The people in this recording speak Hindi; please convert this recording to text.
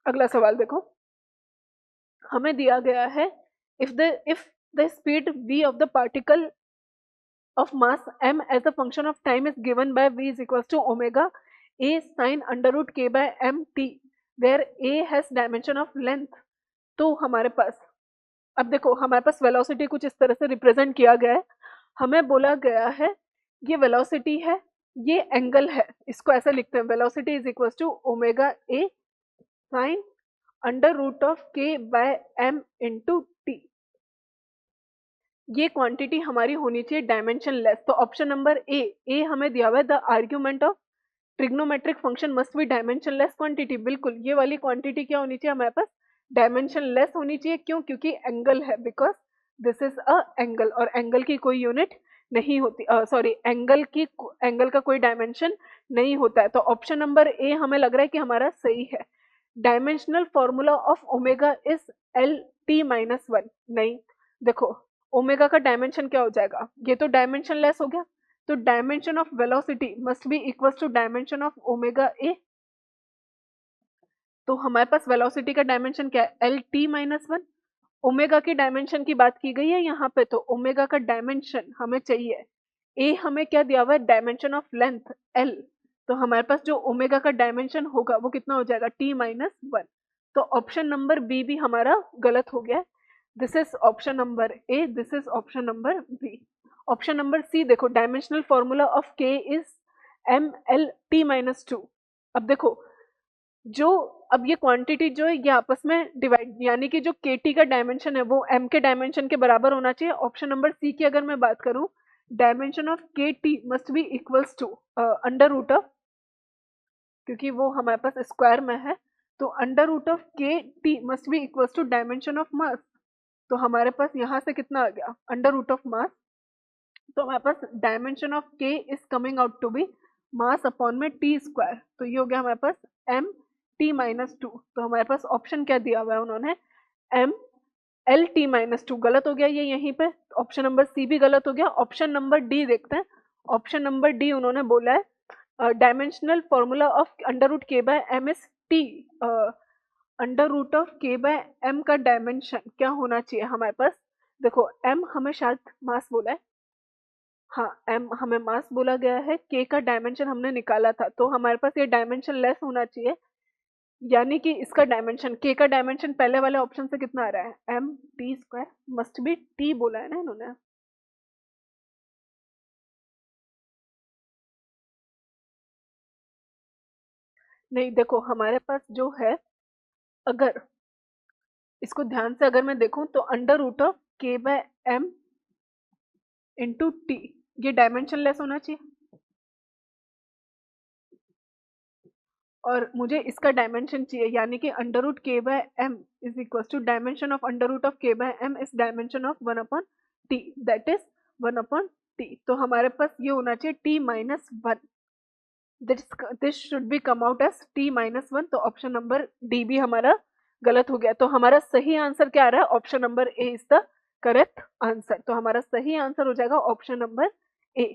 अगला सवाल देखो, हमें दिया गया है if the speed v of the particle of mass m as a function of time is given by v is equals to omega a sin under root k by m t where a has dimension of length। तो हमारे पास, अब देखो हमारे पास वेलोसिटी कुछ इस तरह से रिप्रेजेंट किया गया है। हमें बोला गया है ये वेलोसिटी है, ये एंगल है, इसको ऐसे लिखते हैं velocity is equal to omega A sine under root of K by M into T. ये क्वांटिटी हमारी होनी चाहिए डायमेंशन लेस। तो ऑप्शन नंबर ए हमें दिया हुआ है the argument of trigonometric function must be dimensionless quantity. बिल्कुल ये वाली क्वांटिटी क्या होनी चाहिए हमारे पास, डायमेंशन लेस होनी चाहिए। क्यों? क्योंकि एंगल है, because this is a angle और एंगल की कोई यूनिट नहीं होती, सॉरी एंगल का कोई डायमेंशन नहीं होता है। तो ऑप्शन नंबर ए हमें लग रहा है कि हमारा सही है। Dimensional formula of omega is L T minus one. नहीं, देखो ओमेगा का डायमेंशन क्या हो जाएगा, ये तो डायमेंशन लेस हो गया, तो dimension of velocity must be equal to dimension of omega A. तो हमारे पास वेलोसिटी का डायमेंशन क्या है, L T minus one. Omega की डायमेंशन की बात की गई है यहाँ पे, तो ओमेगा का डायमेंशन हमें चाहिए, ए हमें क्या दिया हुआ है, डायमेंशन ऑफ लेंथ एल। तो हमारे पास जो ओमेगा का डायमेंशन होगा वो कितना हो जाएगा, टी माइनस वन। तो ऑप्शन नंबर बी भी हमारा गलत हो गया। This is option number A, this is option number B. Option number C देखो, dimensional formula of K is M L T minus two. अब देखो जो, अब ये क्वांटिटी जो है ये आपस में डिवाइड, यानी कि जो के टी का डायमेंशन है वो एम के डायमेंशन के बराबर होना चाहिए। ऑप्शन नंबर सी की अगर मैं बात करूं, dimension of K T must be equals to under root of, क्योंकि वो हमारे पास स्क्वायर में है, तो under root of K T must be equals to dimension of mass. तो हमारे पास यहाँ से कितना आ गया, अंडर रूट ऑफ मास। तो हमारे पास dimension of K is coming out to be mass upon में टी स्क्वायर। तो ये हो गया हमारे पास एम टी माइनस टू। तो हमारे पास ऑप्शन क्या दिया हुआ है उन्होंने, M L T minus two. गलत हो गया ये यहीं पे, ऑप्शन नंबर सी भी गलत हो गया। ऑप्शन नंबर डी देखते हैं। ऑप्शन नंबर डी उन्होंने बोला है dimensional formula of under root K by M is T. Under root of K by M का डायमेंशन क्या होना चाहिए हमारे पास, देखो एम हमें शायद मास बोला है, हाँ एम हमें मास बोला गया है, के का डायमेंशन हमने निकाला था, तो हमारे पास ये डायमेंशन लेस होना चाहिए। यानी कि इसका डायमेंशन, के का डायमेंशन पहले वाले ऑप्शन से कितना आ रहा है, M T square, must be T बोला है ना इन्होंने। नहीं देखो हमारे पास जो है, अगर इसको ध्यान से अगर मैं देखूं तो under root of K by M into T, ये डायमेंशन लेस होना चाहिए, और मुझे इसका डायमेंशन चाहिए, यानी कि under root K by M is equal to dimension of under root of K by M is dimension of one upon T, that is one upon T. तो हमारे पास ये होना चाहिए T minus one, this should be come out as T minus one. तो ऑप्शन नंबर डी भी हमारा गलत हो गया। तो हमारा सही आंसर क्या आ रहा है, option number A is the correct answer. तो हमारा सही आंसर हो जाएगा ऑप्शन नंबर ए।